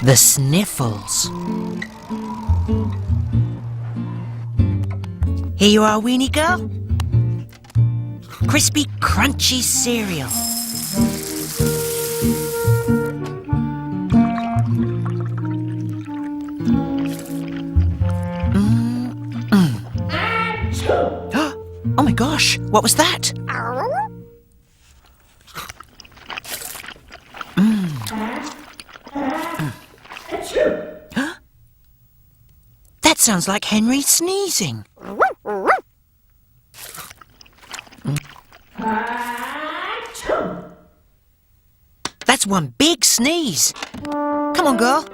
The Sniffles. Here you are, Weenie girl. Crispy, crunchy cereal. Oh my gosh, what was that? That sounds like Henry sneezing. That's one big sneeze. Come on, girl.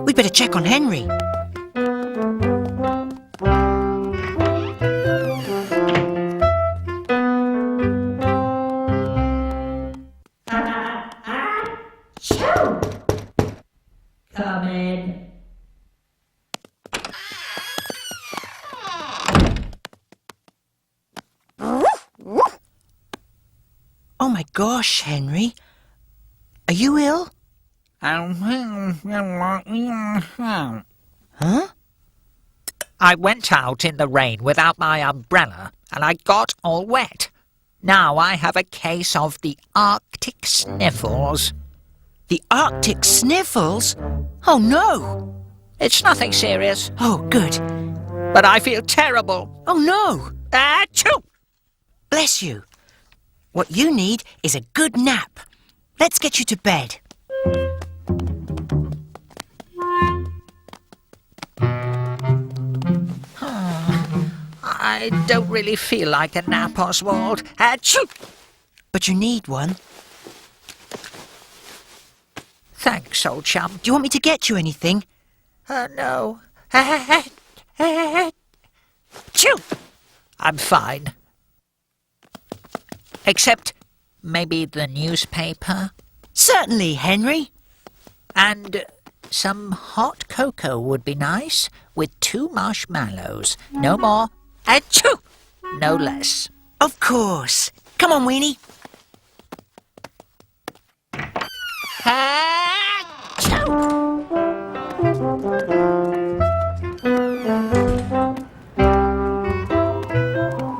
We'd better check on Henry. Come in. Oh my gosh, Henry. Are you ill? Huh? I went out in the rain without my umbrella, and I got all wet. Now I have a case of the Arctic sniffles. The Arctic sniffles? Oh no! It's nothing serious, Oh, good. but I feel terrible. Oh no! Achoo! Bless you. What you need is a good nap. Let's get you to bed. I don't really feel like a nap, Oswald. Achoo! But you need one. Thanks, old chum. Do you want me to get you anything? No. Achoo! I'm fine. Except maybe the newspaper Certainly, Henry. and some hot cocoa would be nice with 2 marshmallows. No more. Achoo! No less. Of course. Come on, Weenie.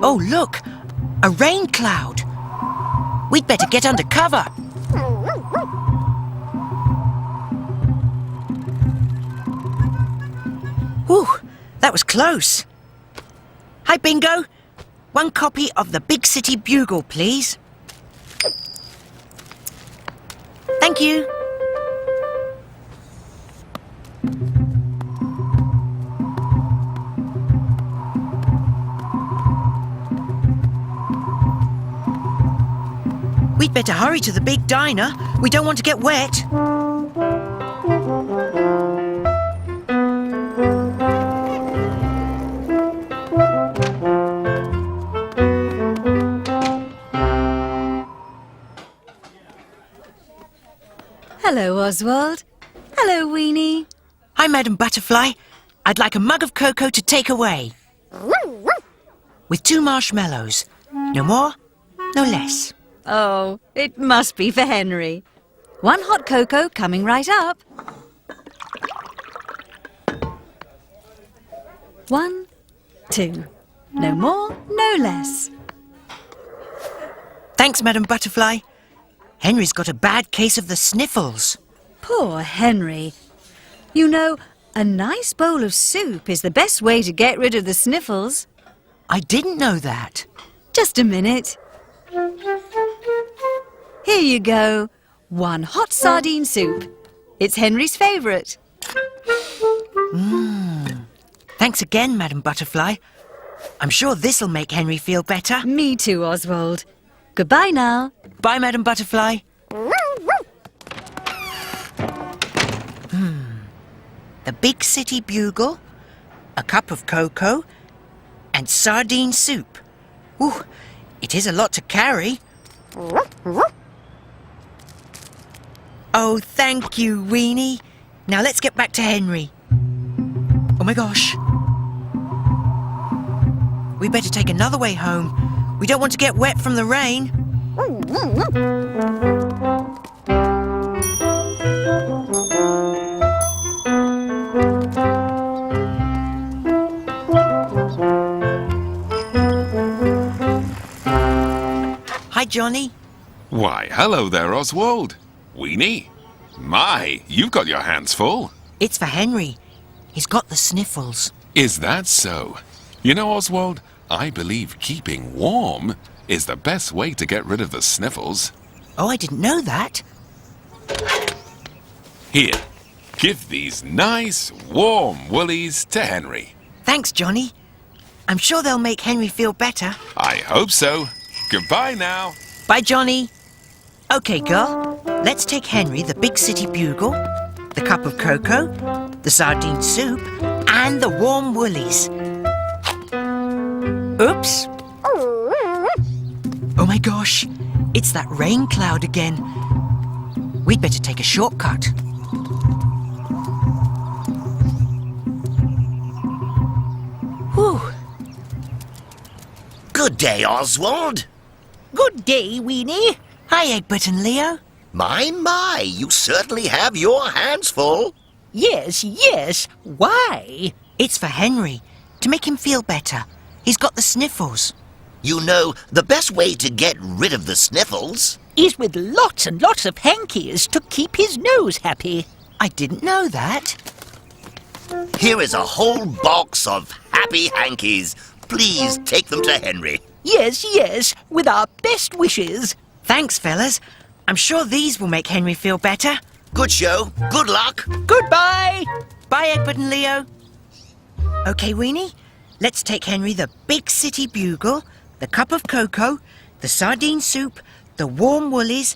Oh, look! A rain cloud. We'd better get under cover. Whew, that was close. Hi, Bingo. One copy of the Big City Bugle, please. Thank you. We'd better hurry to the big diner. We don't want to get wet. Hello, Oswald. Hello, Weenie. Hi, Madam Butterfly. I'd like a mug of cocoa to take away. With 2 marshmallows. No more, no less. Oh, it must be for Henry. 1 hot cocoa coming right up. 1, 2. No more, no less. Thanks, Madam Butterfly. Henry's got a bad case of the sniffles. Poor Henry. You know, a nice bowl of soup is the best way to get rid of the sniffles. I didn't know that. Just a minute. Here you go. 1 hot sardine soup. It's Henry's favourite. Thanks again, Madam Butterfly. I'm sure this'll make Henry feel better. Me too, Oswald. Goodbye now. Bye, Madam Butterfly. The Big City Bugle, a cup of cocoa, and sardine soup. Ooh, it is a lot to carry. Oh, thank you, Weenie. Now let's get back to Henry. Oh my gosh. We better take another way home. We don't want to get wet from the rain. Johnny. Why, hello there, Oswald. Weenie. My, you've got your hands full. It's for Henry. He's got the sniffles. Is that so? You know, Oswald, I believe keeping warm is the best way to get rid of the sniffles. Oh, I didn't know that. Here, give these nice, warm woolies to Henry. Thanks, Johnny. I'm sure they'll make Henry feel better. I hope so. Goodbye now. Bye, Johnny. Okay, girl. Let's take Henry the Big City Bugle, the cup of cocoa, the sardine soup, and the warm woolies. Oops. Oh my gosh. It's that rain cloud again. We'd better take a shortcut. Whew. Good day, Oswald. Good day, Weenie. Hi, Egbert and Leo. My, you certainly have your hands full. Yes, yes. Why? It's for Henry, to make him feel better. He's got the sniffles. You know, the best way to get rid of the sniffles Is with lots and lots of hankies to keep his nose happy. I didn't know that. Here is a whole box of happy hankies. Please take them to Henry. Yes, yes, with our best wishes. Thanks, fellas. I'm sure these will make Henry feel better. Good show. Good luck. Goodbye. Bye, Egbert and Leo. Okay, Weenie. Let's take Henry the Big City Bugle, the cup of cocoa, the sardine soup, the warm woolies,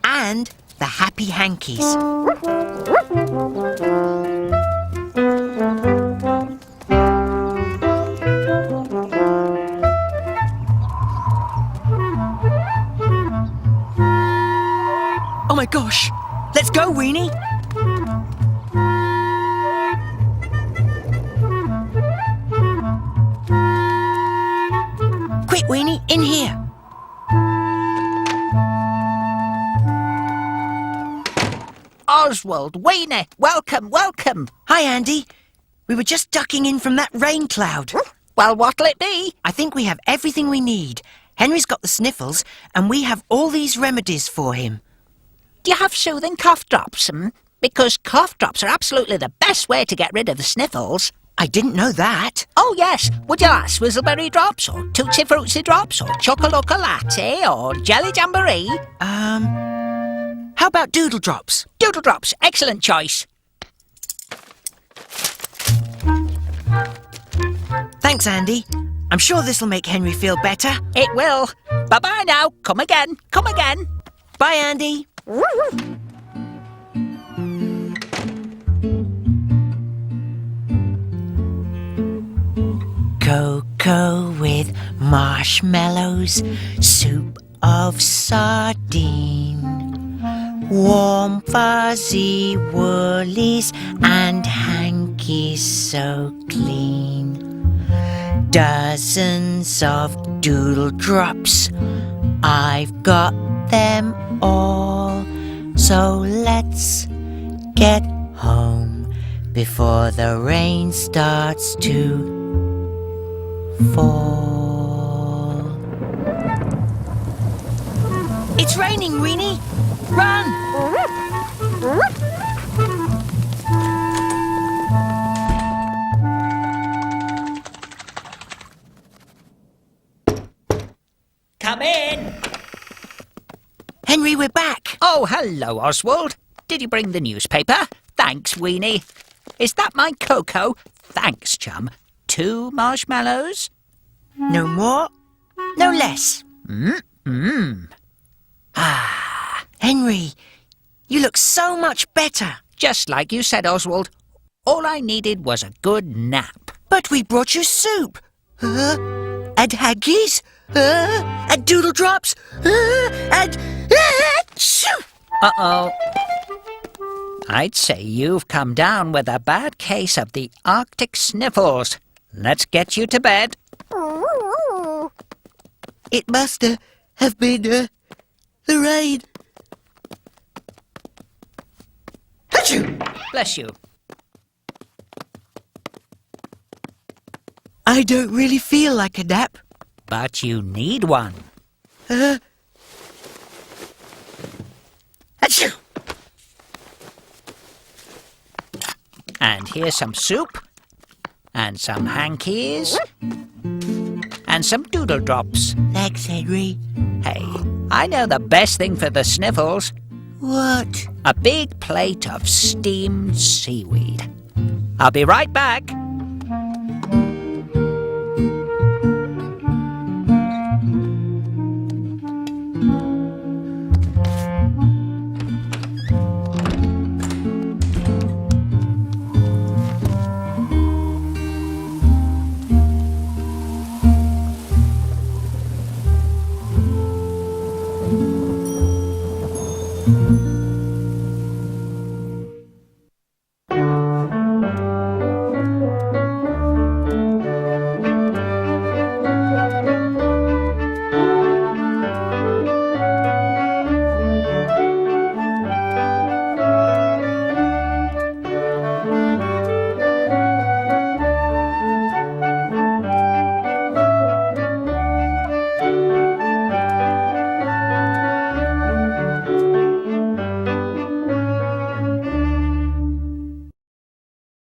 and the happy hankies. Oh my gosh! Let's go, Weenie! Quick, Weenie, in here! Oswald, Weenie, welcome, welcome. Hi, Andy. We were just ducking in from that rain cloud. Well, what'll it be? I think we have everything we need. Henry's got the sniffles, and we have all these remedies for him. Do you have soothing cough drops? Because cough drops are absolutely the best way to get rid of the sniffles. I didn't know that. Oh, yes. Would you like Swizzleberry drops, or Tootsie Fruitsy drops, or Chocolate Latte, or Jelly Jamboree? How about doodle drops? Doodle drops, excellent choice. Thanks, Andy. I'm sure this'll make Henry feel better. It will. Bye-bye now. Come again. Come again. Bye, Andy. Cocoa with marshmallows, soup of sardine, warm fuzzy woolies and hankies so clean. Dozens of doodle drops, I've got them all. So let's get home before the rain starts to fall. It's raining, Weenie! Run! Come in. Henry, we're back. Oh, hello, Oswald. Did you bring the newspaper? Thanks, Weenie. Is that my cocoa? Thanks, chum. 2 marshmallows? No more, no less. Henry, you look so much better. Just like you said, Oswald. All I needed was a good nap. But we brought you soup. And hankies. And doodle drops. And... Achoo! Uh-oh. I'd say you've come down with a bad case of the Arctic sniffles. Let's get you to bed. It must have been the rain. Achoo! Bless you. I don't really feel like a nap. But you need one. And here's some soup. And some hankies. And some doodle drops. Thanks, Henry. Hey, I know the best thing for the sniffles. What? A big plate of steamed seaweed. I'll be right back.